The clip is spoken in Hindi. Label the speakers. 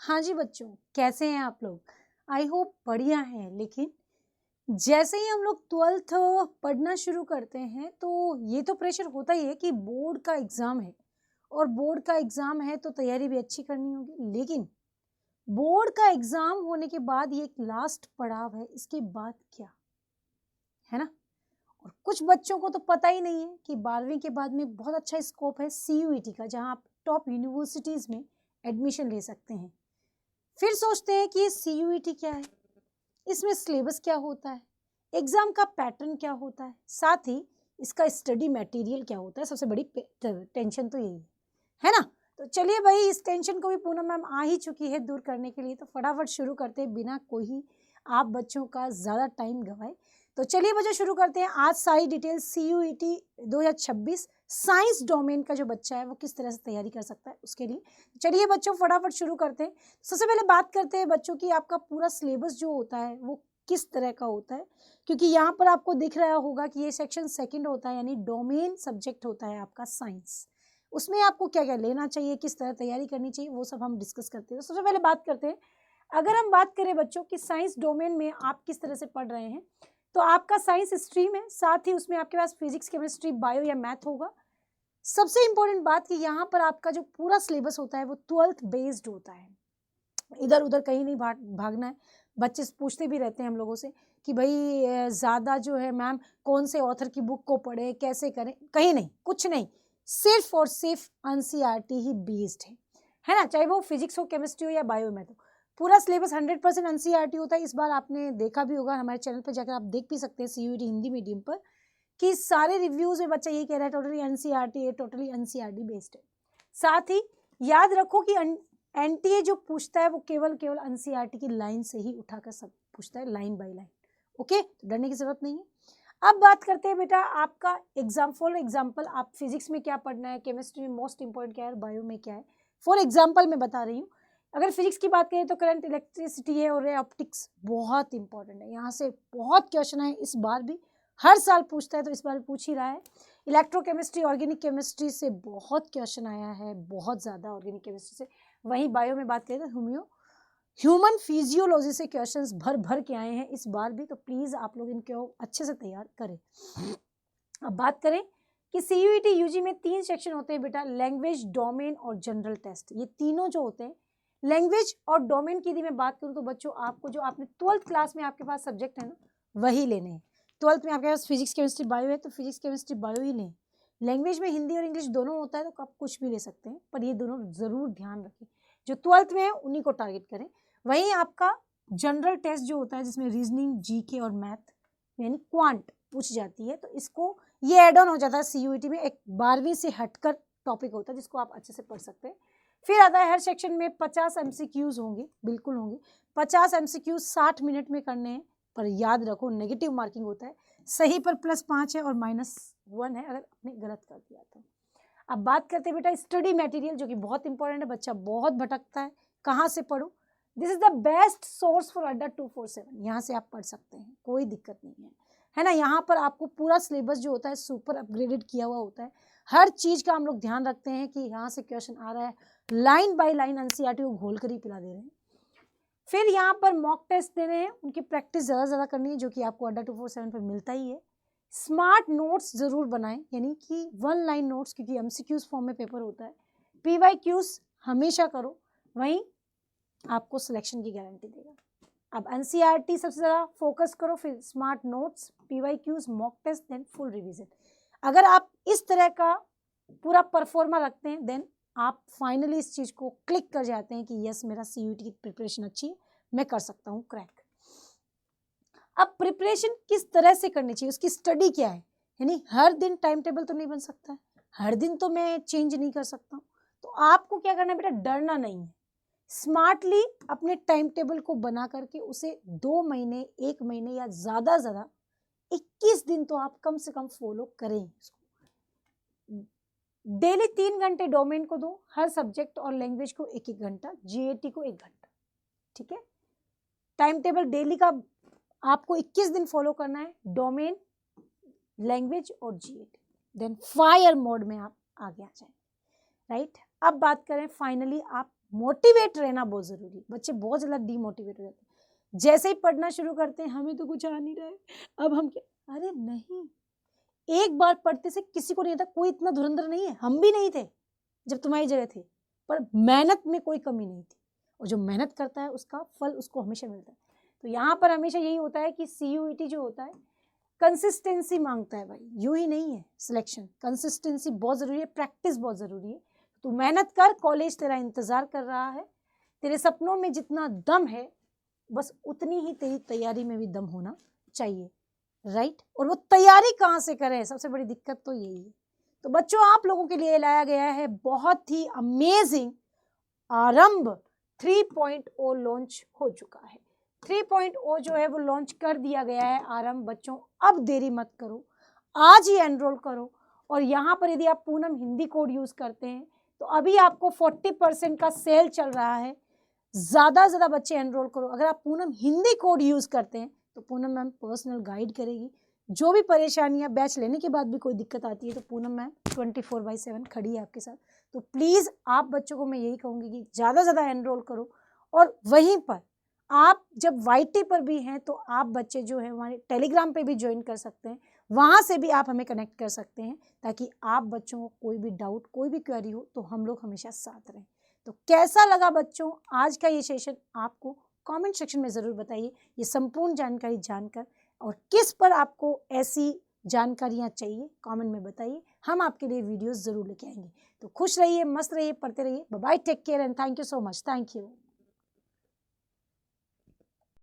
Speaker 1: हाँ जी बच्चों, कैसे हैं आप लोग? आई होप बढ़िया हैं। लेकिन जैसे ही हम लोग 12th पढ़ना शुरू करते हैं तो ये तो प्रेशर होता ही है कि बोर्ड का एग्ज़ाम है और बोर्ड का एग्ज़ाम है तो तैयारी भी अच्छी करनी होगी। लेकिन बोर्ड का एग्ज़ाम होने के बाद ये एक लास्ट पड़ाव है, इसके बाद क्या? है ना? और कुछ बच्चों को तो पता ही नहीं है कि 12वीं के बाद में बहुत अच्छा स्कोप है CUET का, जहाँ आप टॉप यूनिवर्सिटीज़ में एडमिशन ले सकते हैं। फिर सोचते हैं कि ये CUET क्या है, इसमें सिलेबस क्या होता है, एग्जाम का पैटर्न क्या होता है, साथ ही इसका स्टडी मटेरियल क्या होता है। सबसे बड़ी टेंशन तो यही है ना? तो चलिए भाई, इस टेंशन को भी पूनम मैम आ ही चुकी है दूर करने के लिए, तो फटाफट शुरू करते हैं बिना कोई आप बच्चों का ज़्यादा टाइम गवाए। तो चलिए बच्चों शुरू करते हैं। आज सारी डिटेल CUET 2026 साइंस डोमेन का जो बच्चा है वो किस तरह से तैयारी कर सकता है उसके लिए। चलिए बच्चों फटाफट शुरू करते हैं। सबसे पहले बात करते हैं बच्चों की, आपका पूरा सिलेबस जो होता है वो किस तरह का होता है, क्योंकि यहाँ पर आपको दिख रहा होगा कि ये सेक्शन सेकंड होता है, यानी डोमेन सब्जेक्ट होता है आपका साइंस। उसमें आपको क्या क्या लेना चाहिए, किस तरह तैयारी करनी चाहिए, वो सब हम डिस्कस करते हैं। तो सबसे पहले बात करते हैं, अगर हम बात करें बच्चों कि साइंस डोमेन में आप किस तरह से पढ़ रहे हैं, तो आपका साइंस स्ट्रीम है, साथ ही उसमें आपके पास फिजिक्स, केमिस्ट्री, बायो या मैथ होगा। सबसे इंपॉर्टेंट बात कि यहाँ पर आपका जो पूरा सिलेबस होता है वो 12th बेस्ड होता है। इधर उधर कहीं नहीं भागना है। बच्चे पूछते भी रहते हैं हम लोगों से कि भाई ज़्यादा जो है मैम कौन से ऑथर की बुक को पढ़े, कैसे करें। कहीं नहीं, कुछ नहीं, सिर्फ और सिर्फ NCERT ही बेस्ड है ना? चाहे वो फिजिक्स हो, केमिस्ट्री हो या बायो में। तो पूरा सिलेबस 100% NCERT होता है। इस बार आपने देखा भी होगा, हमारे चैनल पर जाकर आप देख भी सकते हैं CUET हिंदी मीडियम पर, कि सारे रिव्यूज में बच्चा ये कह रहा है टोटली NCERT है, टोटली NCERT बेस्ड है। साथ ही याद रखो कि NTA जो पूछता है वो केवल NCERT की लाइन से ही उठाकर सब पूछता है, लाइन बाय लाइन। ओके, तो डरने की जरूरत नहीं है। अब बात करते हैं बेटा आपका एग्जाम। फॉर एग्जाम्पल आप फिजिक्स में क्या पढ़ना है, केमिस्ट्री में मोस्ट इंपॉर्टेंट क्या है, बायो में क्या है। फॉर एग्जाम्पल मैं बता रही हूँ, अगर फिजिक्स की बात करें तो करंट इलेक्ट्रिसिटी है और रे ऑप्टिक्स बहुत इंपॉर्टेंट है। यहाँ से बहुत क्वेश्चन है, इस बार भी हर साल पूछता है तो इस बार पूछ ही रहा है। इलेक्ट्रोकेमिस्ट्री, ऑर्गेनिक केमिस्ट्री से बहुत क्वेश्चन आया है, बहुत ज़्यादा ऑर्गेनिक केमिस्ट्री से। वहीं बायो में बात करें तो ह्यूमन फिजियोलॉजी से क्वेश्चंस भर भर के आए हैं इस बार भी। तो प्लीज़ आप लोग इनको अच्छे से तैयार करें। अब बात करें कि CUET UG में 3 सेक्शन होते हैं बेटा, लैंग्वेज, डोमेन और जनरल टेस्ट। ये तीनों जो होते हैं, लैंग्वेज और डोमेन की यदि मैं बात करूं तो बच्चों आपको जो आपने 12th क्लास में आपके पास सब्जेक्ट है ना, वही लेने हैं। 12th में आपके पास फिजिक्स, केमिस्ट्री, बायो है तो फिजिक्स, केमिस्ट्री, बायो ही लें। लैंग्वेज में हिंदी और इंग्लिश दोनों होता है तो आप कुछ भी ले सकते हैं, पर ये दोनों जरूर ध्यान रखें। जो 12th में है उन्हीं को टारगेट करें। वहीं आपका जनरल टेस्ट जो होता है जिसमें रीजनिंग, GK और मैथ यानी क्वांट पूछ जाती है, तो इसको ये एड ऑन हो जाता है CUET में। एक 12वीं से हटकर टॉपिक होता है जिसको आप अच्छे से पढ़ सकते हैं। फिर आता है हर सेक्शन में 50 MCQs होंगे, बिल्कुल होंगे। 50 MCQs 60 मिनट में करने हैं, पर याद रखो नेगेटिव मार्किंग होता है। सही पर +5 है और -1 है अगर आपने गलत कर दिया तो। अब बात करते हैं बेटा स्टडी मटेरियल, जो कि बहुत इंपॉर्टेंट है। बच्चा बहुत भटकता है, कहाँ से पढ़ूं? This is the best source for अड्डा 247। यहाँ से आप पढ़ सकते हैं, कोई दिक्कत नहीं है ना? यहाँ पर आपको पूरा सिलेबस जो होता है सुपर अपग्रेडेड किया हुआ होता है। हर चीज का हम लोग ध्यान रखते हैं कि यहाँ से क्वेश्चन आ रहा है, लाइन बाय लाइन NCERT को घोल कर ही पिला दे रहे हैं। फिर यहाँ पर मॉक टेस्ट देने हैं, उनकी प्रैक्टिस ज़्यादा करनी है, जो कि आपको अड्डा 247 पर मिलता ही है। स्मार्ट नोट्स जरूर बनाएं, यानी कि 1 लाइन नोट्स, क्योंकि MCQs फॉर्म में पेपर होता है। PYQs हमेशा करो, वहीं आपको सिलेक्शन की गारंटी देगा। अब NCERT सबसे ज़्यादा फोकस करो, फिर smart notes, PYQs, mock test, then full revision. अगर आप इस तरह का पूरा परफॉर्मा रखते हैं, देन आप फाइनली इस चीज़ को क्लिक कर जाते हैं कि यस मेरा CUET की प्रिपरेशन अच्छी है, मैं कर सकता हूँ क्रैक। अब प्रिपरेशन किस तरह से करनी चाहिए, उसकी स्टडी क्या है, यानी हर दिन टाइम टेबल तो नहीं बन सकता है, हर दिन तो मैं चेंज नहीं कर सकता हूँ। तो आपको क्या करना है बेटा, डरना नहीं है। स्मार्टली अपने टाइम टेबल को बना करके उसे 2 महीने, 1 महीने या ज़्यादा 21 दिन तो आप कम से कम फॉलो करें। डेली 3 घंटे डोमेन को दो, हर सब्जेक्ट और लैंग्वेज को 1-1 घंटा, GAT को 1 घंटा। ठीक है, टाइम टेबल डेली का आपको 21 दिन फॉलो करना है, डोमेन, लैंग्वेज और GAT। देन फायर मोड में आप आगे आ जाए। राइट, अब बात करें फाइनली आप मोटिवेट रहना बहुत ज़रूरी है। बच्चे बहुत ज़्यादा डीमोटिवेट हो जाते हैं, जैसे ही पढ़ना शुरू करते हैं हमें तो कुछ आ नहीं रहा है, अब हम क्या, अरे नहीं, एक बार पढ़ते से किसी को नहीं आता, कोई इतना धुरंधर नहीं है, हम भी नहीं थे जब तुम्हारी जगह थे, पर मेहनत में कोई कमी नहीं थी, और जो मेहनत करता है उसका फल उसको हमेशा मिलता है। तो यहाँ पर हमेशा यही होता है कि CUET जो होता है कंसिस्टेंसी मांगता है भाई, यूं ही नहीं है सिलेक्शन, कंसिस्टेंसी बहुत ज़रूरी है, प्रैक्टिस बहुत ज़रूरी है। तू मेहनत कर, कॉलेज तेरा इंतज़ार कर रहा है, तेरे सपनों में जितना दम है बस उतनी ही तेरी तैयारी में भी दम होना चाहिए, राइट। और वो तैयारी कहाँ से करें, सबसे बड़ी दिक्कत तो यही है। तो बच्चों, आप लोगों के लिए लाया गया है बहुत ही अमेजिंग आरंभ 3.0 लॉन्च हो चुका है। 3.0 जो है वो लॉन्च कर दिया गया है आरंभ। बच्चों, अब देरी मत करो, आज ही एनरोल करो। और यहाँ पर यदि आप पूनम हिंदी कोड यूज़ करते हैं तो अभी आपको 40% का सेल चल रहा है। ज़्यादा से ज़्यादा बच्चे एनरोल करो। अगर आप पूनम हिंदी कोड यूज़ करते हैं तो पूनम मैम पर्सनल गाइड करेगी। जो भी परेशानियाँ बैच लेने के बाद भी कोई दिक्कत आती है तो पूनम मैम 24/7 खड़ी है आपके साथ। तो प्लीज़ आप बच्चों को मैं यही कहूँगी कि ज़्यादा से ज़्यादा एनरोल करो। और वहीं पर आप जब YT पर भी हैं तो आप बच्चे जो है हमारे टेलीग्राम पे भी ज्वाइन कर सकते हैं, वहाँ से भी आप हमें कनेक्ट कर सकते हैं, ताकि आप बच्चों को कोई भी डाउट, कोई भी क्वेरी हो तो हम लोग हमेशा साथ रहें। तो कैसा लगा बच्चों आज का ये सेशन, आपको कमेंट सेक्शन में ज़रूर बताइए ये संपूर्ण जानकारी जानकर, और किस पर आपको ऐसी जानकारियाँ चाहिए कमेंट में बताइए, हम आपके लिए वीडियोस ज़रूर लेके आएंगे। तो खुश रहिए, मस्त रहिए, पढ़ते रहिए। Bye bye, take care and thank you so much. Thank you.